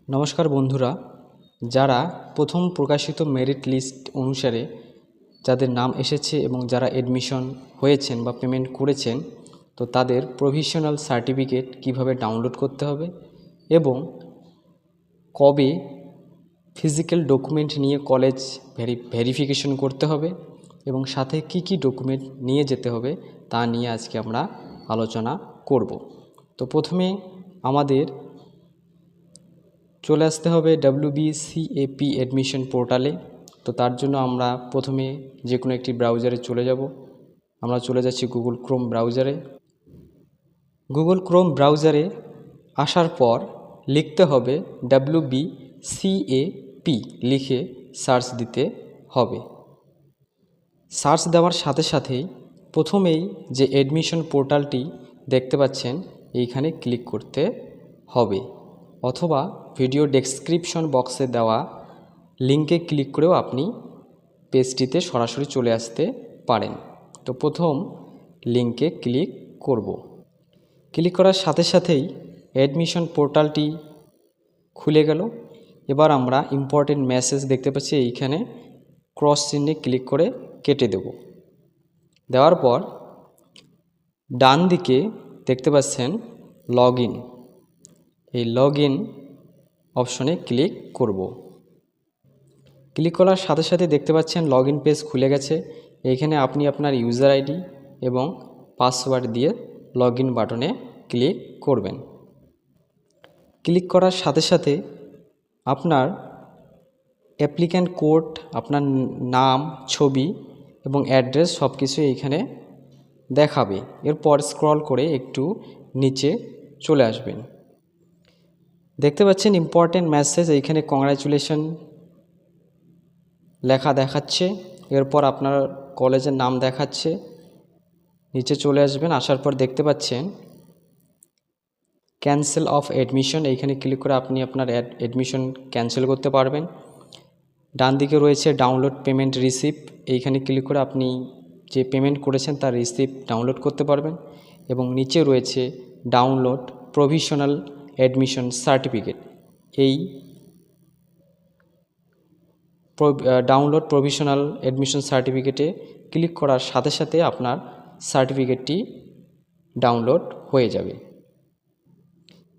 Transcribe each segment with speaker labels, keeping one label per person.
Speaker 1: নমস্কার বন্ধুরা, যারা প্রথম প্রকাশিত মেরিট লিস্ট অনুসারে যাদের নাম এসেছে এবং যারা অ্যাডমিশন হয়েছেন বা পেমেন্ট করেছেন, তো তাদের প্রভিশনাল সার্টিফিকেট কিভাবে ডাউনলোড করতে হবে এবং কবে ফিজিক্যাল ডকুমেন্ট নিয়ে কলেজ ভেরিফিকেশন করতে হবে এবং সাথে কি কি ডকুমেন্ট নিয়ে যেতে হবে তা নিয়ে আজকে আমরা আলোচনা করব। তো প্রথমে আমাদের চলে আসতে হবে WBCAP অ্যাডমিশন পোর্টালে। তো তার জন্য আমরা প্রথমে যে কোনো একটি ব্রাউজারে চলে যাব। আমরা চলে যাচ্ছি গুগল ক্রোম ব্রাউজারে। গুগল ক্রোম ব্রাউজারে আসার পর লিখতে হবে WBCAP লিখে সার্চ দিতে হবে। সার্চ দেওয়ার সাথে সাথেই প্রথমেই যে অ্যাডমিশন পোর্টালটি দেখতে পাচ্ছেন এইখানে ক্লিক করতে হবে, অথবা ভিডিও ডেসক্রিপশন বক্সে দেওয়া লিঙ্কে ক্লিক করেও আপনি পেজটিতে সরাসরি চলে আসতে পারেন। তো প্রথম লিঙ্কে ক্লিক করব। ক্লিক করার সাথে সাথেই অ্যাডমিশন পোর্টালটি খুলে গেল। এবার আমরা ইম্পর্টেন্ট মেসেজ দেখতে পাচ্ছি, এইখানে ক্রস চিহ্নে ক্লিক করে কেটে দেব। দেওয়ার পর ডান দিকে দেখতে পাচ্ছেন লগ ইন, এই লগ ইন অপশনে ক্লিক করব। ক্লিক করার সাথে সাথে দেখতে পাচ্ছেন লগ ইন পেজ খুলে গেছে। এইখানে আপনি আপনার ইউজার আইডি এবং পাসওয়ার্ড দিয়ে লগ ইন বাটনে ক্লিক করবেন। ক্লিক করার সাথে সাথে আপনার অ্যাপ্লিক্যান্ট কোড, আপনার নাম, ছবি এবং অ্যাড্রেস সব কিছু এইখানে দেখাবে। এরপর স্ক্রল করে একটু নিচে চলে আসবেন। দেখতে পাচ্ছেন ইম্পর্টেন্ট মেসেজ, এইখানে কংগ্রাচুলেশন লেখা দেখাচ্ছে। এরপর আপনার কলেজের নাম দেখাচ্ছে। নিচে চলে আসবেন, আসার পর দেখতে পাচ্ছেন ক্যান্সেল অফ অ্যাডমিশন, এইখানে ক্লিক করে আপনি আপনার অ্যাডমিশন ক্যান্সেল করতে পারবেন। ডান দিকে রয়েছে ডাউনলোড পেমেন্ট রিসিপ্ট, এইখানে ক্লিক করে আপনি যে পেমেন্ট করেছেন তার রিসিপ্ট ডাউনলোড করতে পারবেন। এবং নিচে রয়েছে ডাউনলোড প্রভিশনাল অ্যাডমিশন সার্টিফিকেট, এই ডাউনলোড প্রভিশনাল অ্যাডমিশন সার্টিফিকেটে ক্লিক করার সাথে সাথে আপনার সার্টিফিকেটটি ডাউনলোড হয়ে যাবে।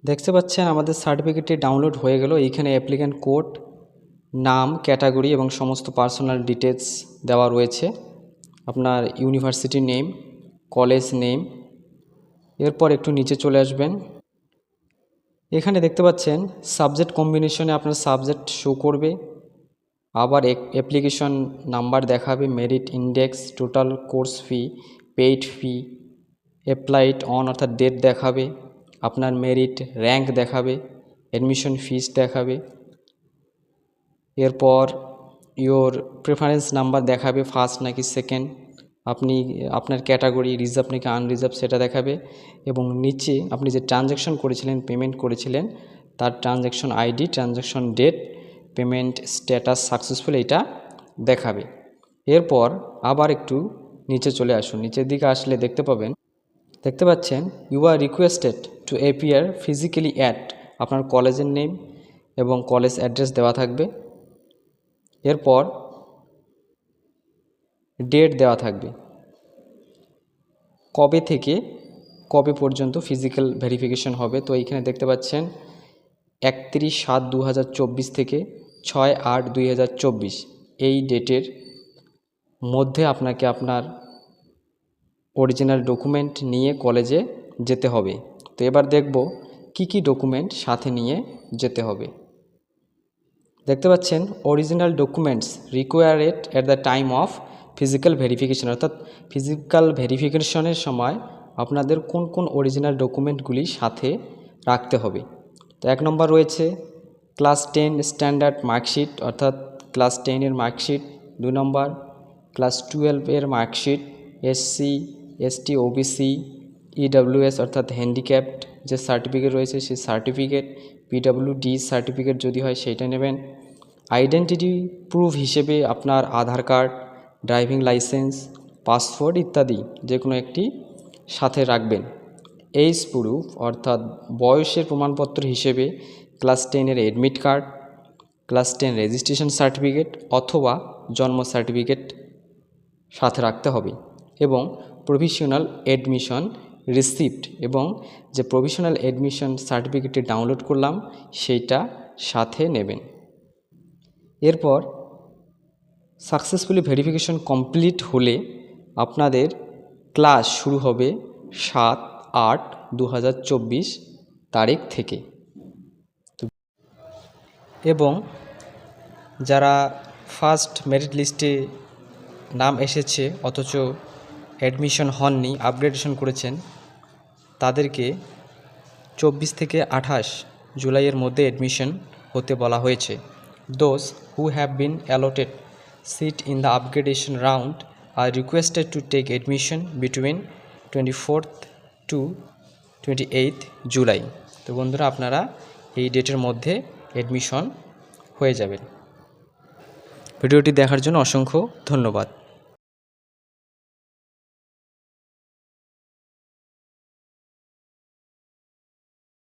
Speaker 1: দেখতে পাচ্ছেন আমাদের সার্টিফিকেটটি ডাউনলোড হয়ে গেল। এইখানে অ্যাপ্লিক্যান্ট কোড, নাম, ক্যাটাগরি এবং সমস্ত পার্সোনাল ডিটেলস দেওয়া রয়েছে, আপনার ইউনিভার্সিটি নেম, কলেজ নেম। এরপর একটু নিচে চলে আসবেন। এখানে দেখতে পাচ্ছেন সাবজেক্ট কম্বিনেশনে আপনার সাবজেক্ট শো করবে, আবার অ্যাপ্লিকেশন নাম্বার দেখাবে, merit index, total course fee, paid fee, applied on অর্থাৎ ডেট দেখাবে, আপনার মেরিট র্যাঙ্ক দেখাবে, অ্যাডমিশন ফিস দেখাবে। এরপর ইওর প্রেফারেন্স নাম্বার দেখাবে, ফার্স্ট নাকি সেকেন্ড, আপনি আপনার ক্যাটাগরি রিজার্ভ নাকি আনরিজার্ভ সেটা দেখাবে। এবং নিচে আপনি যে ট্রানজ্যাকশন করেছিলেন, পেমেন্ট করেছিলেন, তার transaction ID, transaction date, payment status successful এইটা দেখাবে। এরপর আবার একটু নিচে চলে আসুন। নিচের দিকে আসলে দেখতে পাচ্ছেন you are requested to appear physically at, আপনার কলেজের নেম এবং কলেজ অ্যাড্রেস দেওয়া থাকবে। এরপর ডেট দেওয়া থাকবে, কবে থেকে কবে পর্যন্ত ফিজিক্যাল ভেরিফিকেশন হবে। তো এইখানে দেখতে পাচ্ছেন 31/7/2024 থেকে 6/8/2024 এই ডেটের মধ্যে আপনাকে আপনার অরিজিনাল ডকুমেন্ট নিয়ে কলেজে যেতে হবে। তো এবার দেখব কি কি ডকুমেন্ট সাথে নিয়ে যেতে হবে। দেখতে পাচ্ছেন original documents required at the time of physical verification, অর্থাৎ ফিজিক্যাল ভেরিফিকেশনের সময় আপনাদের কোন কোন অরিজিনাল ডকুমেন্টগুলি সাথে রাখতে হবে। তো 1 নম্বর রয়েছে ক্লাস 10 স্ট্যান্ডার্ড মার্কশিট, অর্থাৎ ক্লাস 10-এর মার্কশিট। 2 নম্বর ক্লাস 12-এর marksheet, SC ST OBC EWS অর্থাৎ হ্যান্ডিক্যাপড যে সার্টিফিকেট রয়েছে সেই সার্টিফিকেট, PWD সার্টিফিকেট যদি হয় সেইটা নেবেন। আইডেন্টিটি প্রুফ হিসেবে আপনার আধার কার্ড, ড্রাইভিং লাইসেন্স, পাসপোর্ট ইত্যাদি যে কোনো একটি সাথে রাখবেন। এজ প্রুফ অর্থাৎ বয়সের প্রমাণপত্র হিসেবে ক্লাস 10-এর admit card, class 10 registration certificate অথবা জন্ম সার্টিফিকেট সাথে রাখতে হবে এবং প্রভিশনাল অ্যাডমিশন রিসিপ্ট এবং যে প্রভিশনাল অ্যাডমিশন সার্টিফিকেটটি ডাউনলোড করলাম সেইটা সাথে নেবেন। এরপর সাকসেসফুলি ভেরিফিকেশন কমপ্লিট হলে আপনাদের ক্লাস শুরু হবে 7/8/2024 তারিখ থেকে। এবং যারা ফার্স্ট মেরিট লিস্টে নাম এসেছে অথচ অ্যাডমিশন হননি, আপগ্রেডেশন করেছেন, তাদেরকে 24 থেকে 28 জুলাইয়ের মধ্যে অ্যাডমিশন হতে বলা হয়েছে। Those who have been allotted seat in the upgradation round are requested to take admission between 24th to 28th July. তো বন্ধুরা, আপনারা এই ডেটের মধ্যে অ্যাডমিশন হয়ে যাবেন। ভিডিওটি দেখার জন্য অসংখ্য ধন্যবাদ।